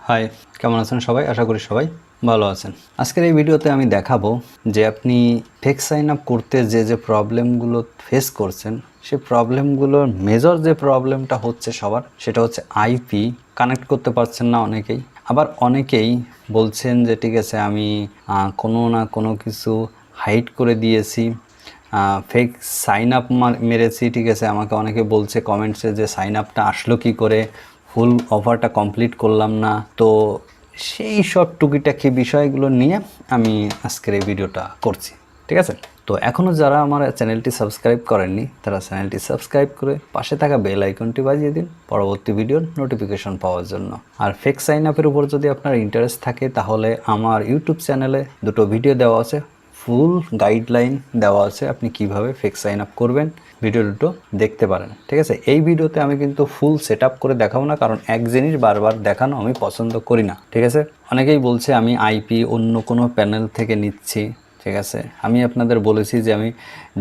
High, কেমন আছেন সবাই? আশা করি সবাই ভালো আছেন। আজকের এই ভিডিওতে আমি দেখাবো যে আপনি ফেক সাইন আপ করতে যে প্রবলেমগুলো ফেস করছেন, সেই প্রবলেমগুলোর মেজর যে প্রবলেমটা হচ্ছে সবার, সেটা হচ্ছে আইপি কানেক্ট করতে পারছেন না অনেকেই। আবার অনেকেই বলছেন যে ঠিক আছে আমি কোনো না কোনো কিছু হাইড করে দিয়েছি, ফেক সাইন আপ মেরেছি, ঠিক আছে। আমাকে অনেকে বলছে কমেন্টসে যে সাইন আপটা আসলো কী করে, ফুল অফারটা কমপ্লিট করলাম না। তো সেই সব টুকিটাকি বিষয়গুলো নিয়ে আমি আজকের এই ভিডিওটা করছি, ঠিক আছে। তো এখনও যারা আমার চ্যানেলটি সাবস্ক্রাইব করেননি তারা চ্যানেলটি সাবস্ক্রাইব করে পাশে থাকা বেল আইকনটি বাজিয়ে দিন পরবর্তী ভিডিওর নোটিফিকেশন পাওয়ার জন্য। আর ফেক সাইন আপের উপর যদি আপনার ইন্টারেস্ট থাকে তাহলে আমার ইউটিউব চ্যানেলে দুটো ভিডিও দেওয়া আছে, ফুল গাইডলাইন দেওয়া আছে আপনি কিভাবে ফেক সাইন আপ করবেন, ভিডিও দুটো দেখতে পারেন, ঠিক আছে। এই ভিডিওতে আমি কিন্তু ফুল সেট আপ করে দেখাবো না, কারণ এক জিনিস বারবার দেখানো আমি পছন্দ করি না, ঠিক আছে। অনেকেই বলছে আমি আইপি অন্য কোনো প্যানেল থেকে নিচ্ছি, ঠিক আছে। আমি আপনাদের বলেছি যে আমি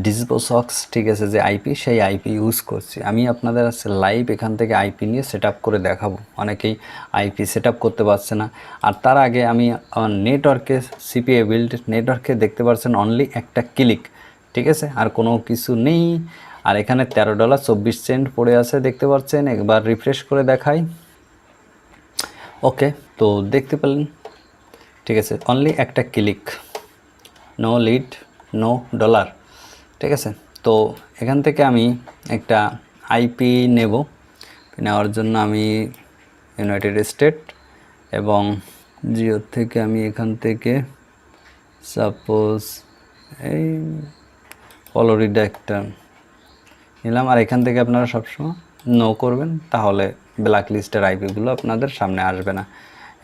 ডিসবোসক্স, ঠিক আছে, যে আইপি, সেই আইপি ইউজ করছি। আমি আপনাদের লাইভ এখান থেকে আইপি নিয়ে সেট আপ করে দেখাবো। অনেকেই আইপি সেট আপ করতে পারছে না। আর তার আগে আমি আমার নেটওয়ার্কে সিপিএ বিল্ড নেটওয়ার্কে দেখতে পাচ্ছেন অনলি একটা ক্লিক, ঠিক আছে, আর কোনো কিছু নেই। আর এখানে $13.24 পড়ে আছে দেখতে পাচ্ছেন। একবার রিফ্রেশ করে দেখাই। ওকে, তো দেখতে পেলেন, ঠিক আছে, অনলি একটা click, no lead, no dollar, ঠিক আছে। তো এখান থেকে আমি একটা আইপি নেব। নেওয়ার জন্য আমি ইউনাইটেড স্টেট এবং জিও থেকে আমি এখান থেকে সাপোজ এই ফলোরিডা একটা নিলাম। আর এখান থেকে আপনারা সবসময় নো করবেন, তাহলে ব্ল্যাক লিস্টের আইপিগুলো আপনাদের সামনে আসবে না।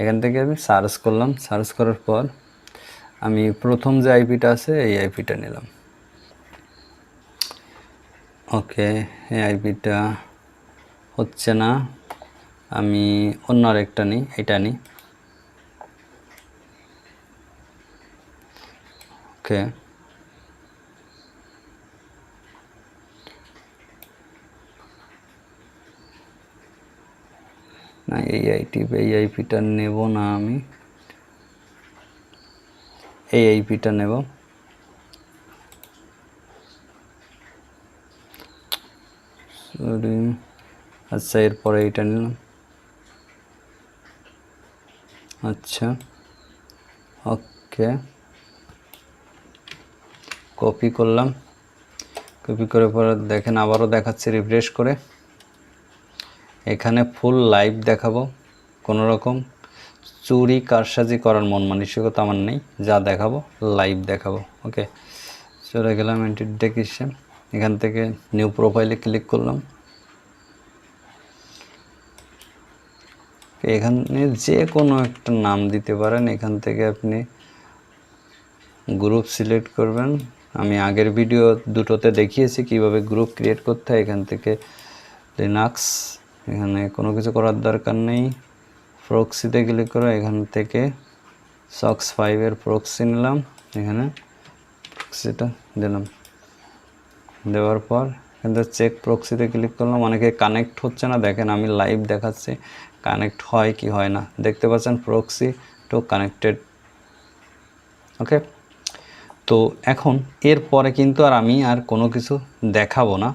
এখান থেকে আমি সার্চ করলাম, সার্চ করার পর আমি প্রথম যে আইপিটা আছে এই আইপিটা নিলাম। ওকে, এই আইপিটা হচ্ছে না, আমি অন্য আরেকটা নিই, এটা নিই। ওকে, না এই আইপিটা নেব না, আমি এই আইপিটা নেব। সরি, আচ্ছা, এরপরে এইটা নিলাম। আচ্ছা, ওকে, কপি করলাম। কপি করে পরে দেখেন আবারও দেখাচ্ছে, রিফ্রেশ করে এখানে ফুল লাইভ দেখাবো। কোনো রকম চুরি কারসাজি করার মন মানসিকতা আমার নেই, যা দেখাবো লাইভ দেখাবো। ওকে, চলে গেলাম ইন্টিগ্রেশন, এখান থেকে নিউ প্রোফাইলে ক্লিক করলাম। এখানে যে কোনো একটা নাম দিতে পারেন। এখান থেকে আপনি গ্রুপ সিলেক্ট করবেন। আমি আগের ভিডিও দুটোতে দেখিয়েছি কিভাবে গ্রুপ ক্রিয়েট করতে হয়। এখান থেকে লিনাক্স, এখানে কোনো কিছু করার দরকার নেই। প্রক্সিতে ক্লিক করো, এখান থেকে সক্স 5 প্রক্সি নিলাম, এখানে প্রক্সিটা দিলাম। দেওয়ার পর এখান থেকে চেক প্রক্সিতে ক্লিক করলাম। অনেকে কানেক্ট হচ্ছে না, দেখেন আমি লাইভ দেখাচ্ছি কানেক্ট হয় কি হয় না, দেখতে পাচ্ছেন প্রক্সি টু কানেক্টেড। ওকে, তো এখন এরপরে কিন্তু আমি আর কোনো কিছু দেখাবো না,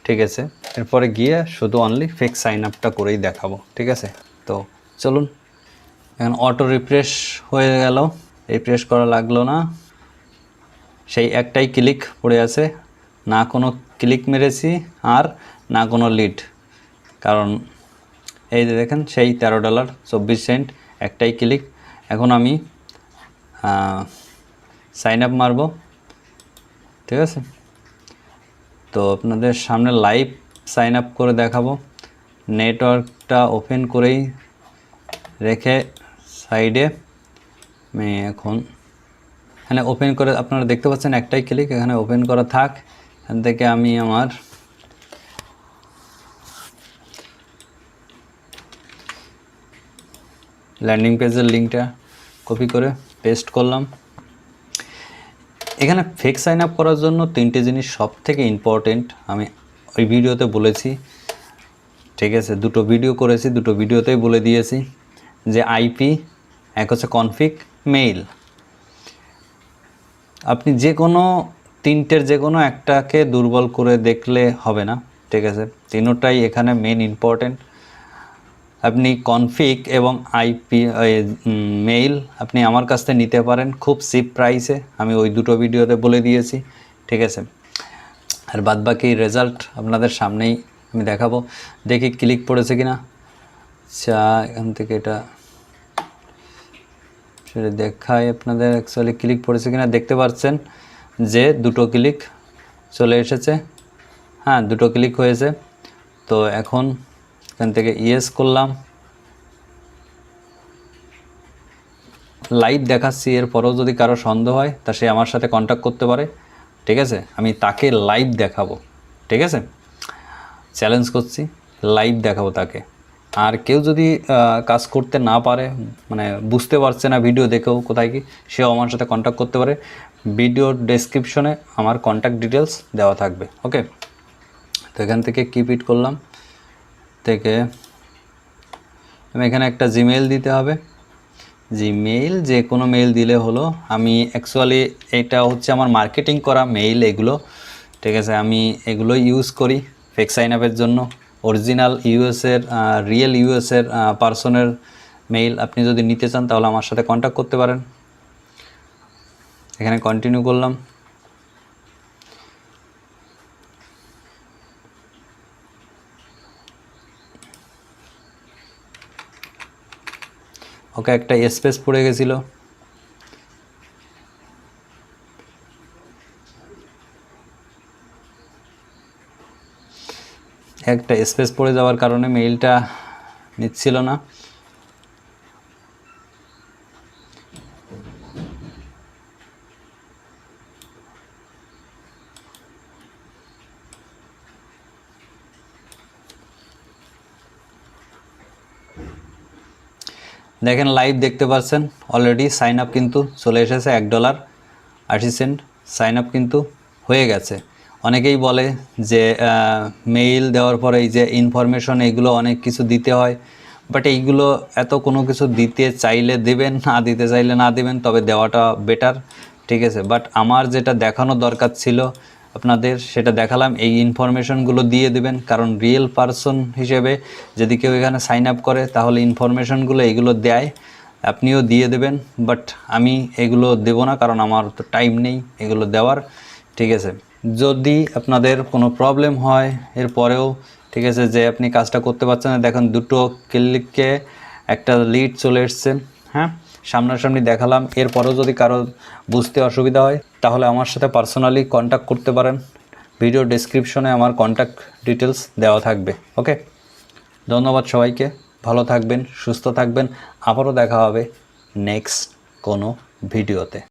ঠিক আছে। এরপরে গিয়ে শুধু অনলি ফেক সাইন আপটা করেই দেখাবো, ঠিক আছে। তো চলুন, এখন অটো রিফ্রেশ হয়ে গেল, রিফ্রেশ করা লাগলো না, সেই একটাই ক্লিক পড়ে আছে, না কোনো ক্লিক মেরেছি আর না কোনো লিড। কারণ এই যে দেখেন সেই $13.24 একটাই ক্লিক। এখন আমি সাইন আপ মারব, ঠিক আছে। তো আপনাদের সামনে লাইভ সাইন আপ করে দেখাবো। নেটওয়ার্কটা ওপেন করেই রেখে সাইডে আমি এখন এখানে ওপেন করে আপনারা দেখতে পাচ্ছেন একটাই ক্লিক, এখানে ওপেন করা থাক। এখান থেকে আমি আমার ল্যান্ডিং পেজের লিঙ্কটা কপি করে পেস্ট করলাম। এখানে ফেক সাইন আপ করার জন্য তিনটে জিনিস সব থেকে ইম্পর্টেন্ট, আমি ওই ভিডিওতে বলেছি, ঠিক আছে। দুটো ভিডিও করেছি, দুটো ভিডিওতেই বলে দিয়েছি। যে আইপি, এক হচ্ছে কনফিগ, মেইল। আপনি যে কোনো তিনটের যে কোনো একটাকে দুর্বল করে দেখলে হবে না, ঠিক আছে? তিনোটাই এখানে মেন ইম্পর্টেন্ট। আপনি কনফিগ এবং আইপি মেইল আপনি আমার কাছ থেকে নিতে পারেন খুব চিপ প্রাইসে, আমি ওই দুটো ভিডিওতে বলে দিয়েছি, ঠিক আছে? আর বাদবাকি রেজাল্ট আপনাদের সামনেই আমি দেখাবো। দেখি ক্লিক পড়েছে কিনা। আচ্ছা, এখান থেকে এটা সেটা দেখায় আপনাদের অ্যাকচুয়ালি ক্লিক পড়েছে কিনা। দেখতে পাচ্ছেন যে দুটো ক্লিক চলে এসেছে, হ্যাঁ দুটো ক্লিক হয়েছে। তো এখন এখান থেকে ইয়েস করলাম, লাইভ দেখাচ্ছি। এরপরেও যদি কারো সন্দেহ হয় তা সে আমার সাথে কন্ট্যাক্ট করতে পারে, ঠিক আছে? আমি তাকে লাইভ দেখাবো, ঠিক আছে? চ্যালেঞ্জ করছি, লাইভ দেখাবো তাকে। আর কেউ যদি কাজ করতে না পারে, মানে বুঝতে পারছে না ভিডিও দেখেও কোথায় কি, সেও আমার সাথে কন্ট্যাক্ট করতে পারে। ভিডিওর ডেসক্রিপশনে আমার কন্ট্যাক্ট ডিটেলস দেওয়া থাকবে, ওকে? তো এখান থেকে কিপ ইট করলাম, থেকে আমি এখানে একটা জিমেইল দিতে হবে। জিমেইল যে কোনো মেইল দিলে হলো। আমি অ্যাকচুয়ালি এটা হচ্ছে আমার মার্কেটিং করা মেইল এগুলো, ঠিক আছে? আমি এগুলো ইউজ করি ফেক সাইন আপের জন্য। অরিজিনাল ইউএসের রিয়েল ইউএসের পার্সনের মেইল আপনি যদি নিতে চান তাহলে আমার সাথে কন্ট্যাক্ট করতে পারেন। এখানে কন্টিনিউ করলাম। ওকে, একটা স্পেস পড়ে গেছিলো, একটা স্পেস পড়ে যাওয়ার কারণে মেইলটা নিচ্ছিল না। দেখেন লাইভ দেখতে পাচ্ছেন অলরেডি সাইন আপ কিন্তু চলে এসেছে, $1.80 সাইন আপ কিন্তু হয়ে গেছে। অনেকেই বলে যে মেইল দেওয়ার পরে এই যে ইনফরমেশন এগুলো অনেক কিছু দিতে হয়, বাট এইগুলো এত কোনো কিছু দিতে চাইলে দেবেন, না দিতে চাইলে না দেবেন, তবে দেওয়াটা বেটার, ঠিক আছে? বাট আমার যেটা দেখানো দরকার ছিল আপনাদের সেটা দেখালাম। এই ইনফরমেশনগুলো দিয়ে দেবেন, কারণ রিয়েল পারসন হিসেবে যদি কেউ এখানে সাইন আপ করে তাহলে ইনফরমেশনগুলো এগুলো দেয়, আপনিও দিয়ে দেবেন। বাট আমি এগুলো দেব না, কারণ আমার তো টাইম নেই এগুলো দেওয়ার, ঠিক আছে? যদি আপনাদের কোনো প্রবলেম হয় এরপরেও, ঠিক আছে, যে আপনি কাজটা করতে পারছেন না, দেখেন দুটো ক্লিকে একটা লিড চলে এসছে, হ্যাঁ সামনাসামনি দেখালাম। এরপরেও যদি কারো বুঝতে অসুবিধা হয় তাহলে আমার সাথে পার্সোনালি কন্ট্যাক্ট করতে পারেন। ভিডিও ডেসক্রিপশনে আমার কন্ট্যাক্ট ডিটেলস দেওয়া থাকবে, ওকে? ধন্যবাদ সবাইকে, ভালো থাকবেন, সুস্থ থাকবেন। আবারও দেখা হবে নেক্সট কোনো ভিডিওতে।